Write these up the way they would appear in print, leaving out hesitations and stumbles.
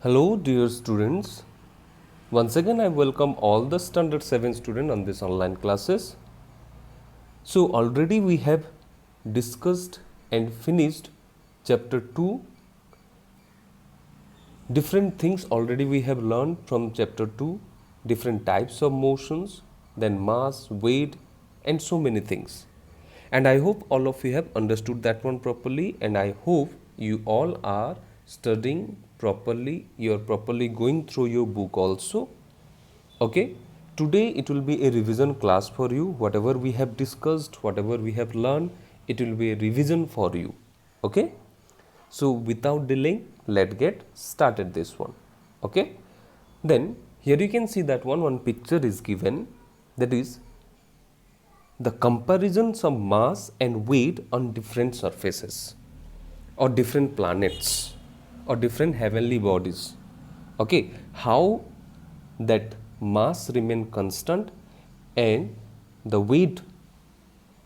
Hello dear students, once again I welcome all the standard 7 students on this online classes. So already we have discussed and finished chapter 2. Different things already we have learned from chapter 2, different types of motions, then mass, weight and so many things. And I hope all of you have understood that one properly, and I hope you all are studying properly, you are properly going through your book also. Okay, today it will be a revision class for you. Whatever we have discussed, whatever we have learned, it will be a revision for you. Okay, so without delaying, let's get started this one. Okay, then here you can see that one picture is given, that is the comparisons of mass and weight on different surfaces or different planets or different heavenly bodies. Okay, how that mass remain constant and the weight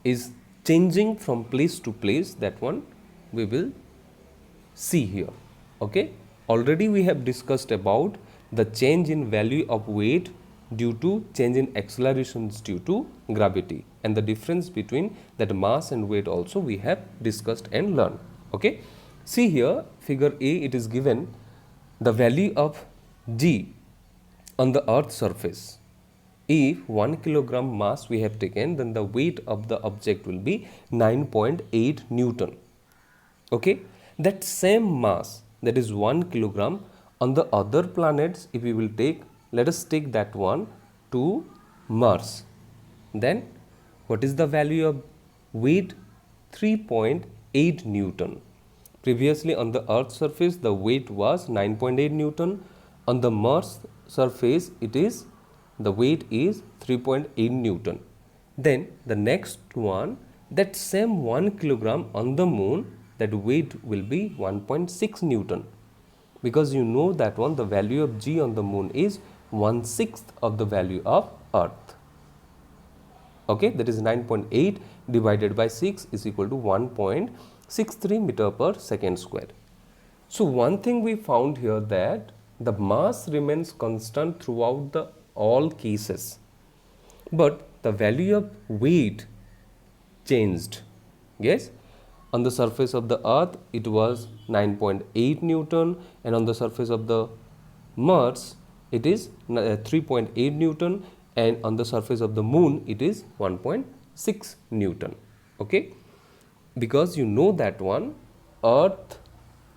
is changing from place to place, that one we will see here. Okay, already we have discussed about the change in value of weight due to change in accelerations due to gravity, and the difference between that mass and weight also we have discussed and learned. Okay, see here figure A, it is given the value of G on the earth's surface. If 1 kilogram mass we have taken, then the weight of the object will be 9.8 Newton. Okay, that same mass, that is 1 kilogram, on the other planets, if we will take, let us take that one to Mars, then what is the value of weight? 3.8 Newton. Previously on the earth's surface the weight was 9.8 Newton. On the Mars surface it is, the weight is 3.8 Newton. Then the next one, that same 1 kilogram on the moon, that weight will be 1.6 Newton, because you know that one the value of G on the moon is 1/6 of the value of earth. Okay, that is 9.8 divided by 6 is equal to 1.63 meter per second square. So one thing we found here, that the mass remains constant throughout the all cases, but the value of weight changed. Yes, on the surface of the earth it was 9.8 Newton, and on the surface of the Mars it is 3.8 Newton, and on the surface of the moon it is 1.6 Newton. Okay, because you know that one earth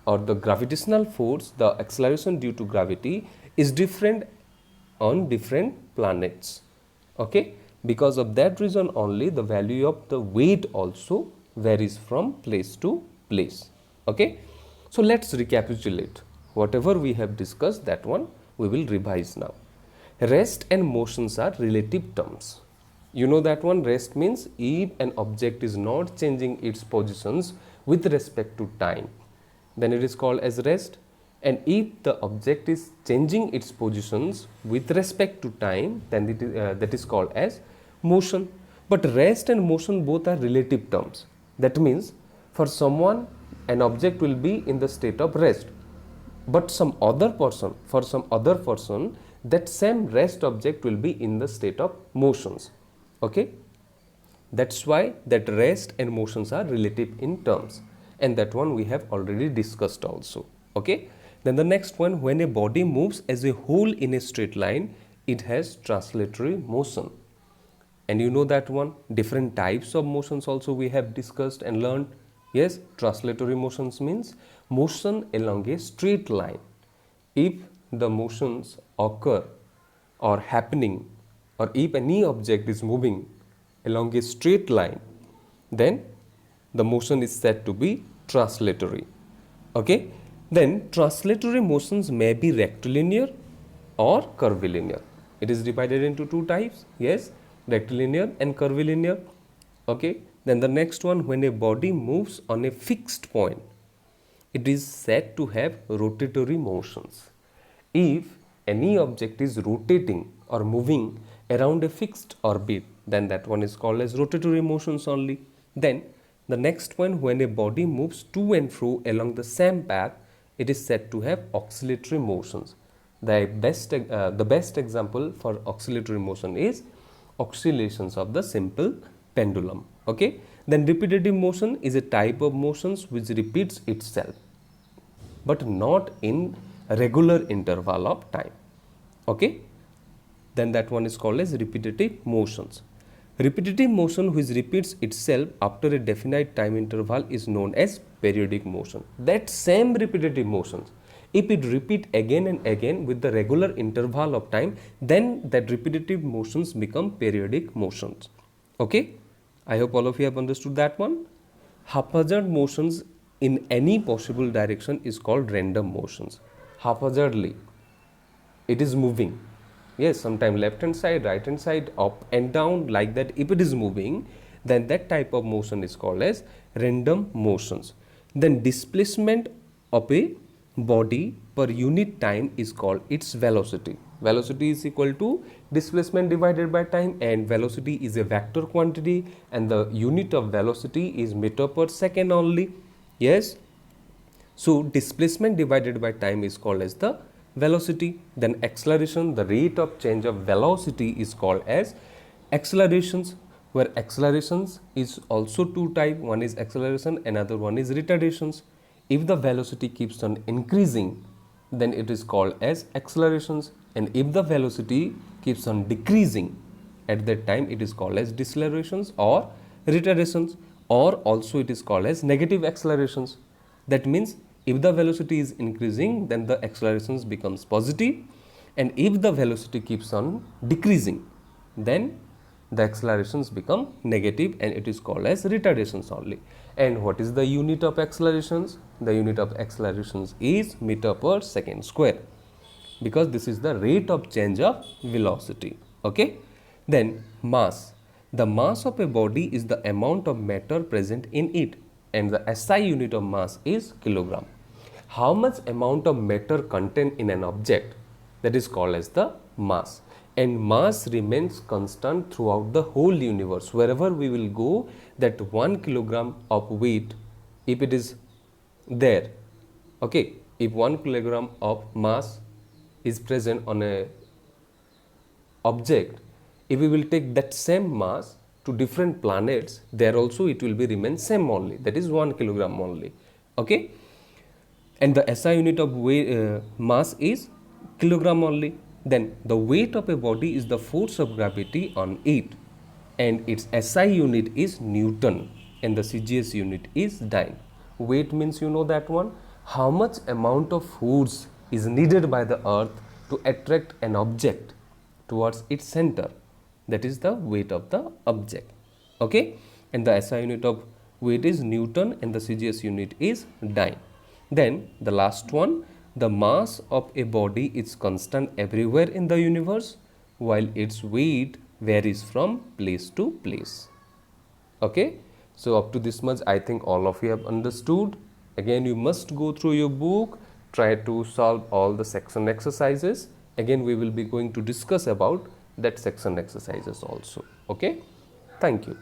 or the gravitational force, the acceleration due to gravity is different on different planets. Okay, because of that reason only the value of the weight also varies from place to place. Okay, so let's recapitulate whatever we have discussed, that one we will revise now. Rest and motions are relative terms. You know that one, rest means if an object is not changing its positions with respect to time, then it is called as rest, and if the object is changing its positions with respect to time, then that is called as motion. But rest and motion both are relative terms. That means for someone an object will be in the state of rest, but some other person, for some other person, that same rest object will be in the state of motions. Okay, that's why that rest and motions are relative in terms, and that one we have already discussed also. Okay, then the next one, when a body moves as a whole in a straight line, it has translatory motion. And you know that one, different types of motions also we have discussed and learned. Yes, translatory motions means motion along a straight line. If the motions occur or happening, or if any object is moving along a straight line, then the motion is said to be translatory. Okay, then translatory motions may be rectilinear or curvilinear. It is divided into two types. Yes, rectilinear and curvilinear. Okay, then the next one, when a body moves on a fixed point, it is said to have rotatory motions. If any object is rotating or moving around a fixed orbit, then that one is called as rotatory motions only. Then the next one, when a body moves to and fro along the same path it is said to have oscillatory motions. The best example for oscillatory motion is oscillations of the simple pendulum. Okay, then repetitive motion is a type of motions which repeats itself but not in regular interval of time. Okay, then that one is called as repetitive motions. Repetitive motion which repeats itself after a definite time interval is known as periodic motion. That same repetitive motions, if it repeat again and again with the regular interval of time, then that repetitive motions become periodic motions. Okay, I hope all of you have understood that one. Haphazard motions in any possible direction is called random motions. Haphazardly, it is moving. Yes, sometimes left hand side, right hand side, up and down, like that. If it is moving, then that type of motion is called as random motions. Then displacement of a body per unit time is called its velocity. Velocity is equal to displacement divided by time, and velocity is a vector quantity, and the unit of velocity is meter per second only. Yes, so displacement divided by time is called as the velocity. Then acceleration, the rate of change of velocity, is called as accelerations, where accelerations is also two type. One is acceleration, another one is retardations. If the velocity keeps on increasing, then it is called as accelerations, and if the velocity keeps on decreasing, at that time it is called as decelerations or retardations, or also it is called as negative accelerations. That means if the velocity is increasing, then the accelerations becomes positive, and if the velocity keeps on decreasing, then the accelerations become negative, and it is called as retardations only. And what is the unit of accelerations? The unit of accelerations is meter per second square, because this is the rate of change of velocity. Okay, then mass. The mass of a body is the amount of matter present in it, and the SI unit of mass is kilogram. How much amount of matter contained in an object, that is called as the mass, and mass remains constant throughout the whole universe. Wherever we will go, that 1 kilogram of weight, if it is there, okay, if 1 kilogram of mass is present on a object, if we will take that same mass to different planets, there also it will be remain same only, that is 1 kilogram only. Okay, and the SI unit of weight, mass is kilogram only. Then the weight of a body is the force of gravity on it, and its SI unit is Newton, and the CGS unit is dyne. Weight means you know that one, how much amount of force is needed by the earth to attract an object towards its center, that is the weight of the object. Okay, and the SI unit of weight is Newton, and the CGS unit is dyne. Then the last one, the mass of a body is constant everywhere in the universe, while its weight varies from place to place. Okay, so up to this much I think all of you have understood. Again, you must go through your book, try to solve all the section exercises. Again, we will be going to discuss about that section exercises also. Okay, thank you.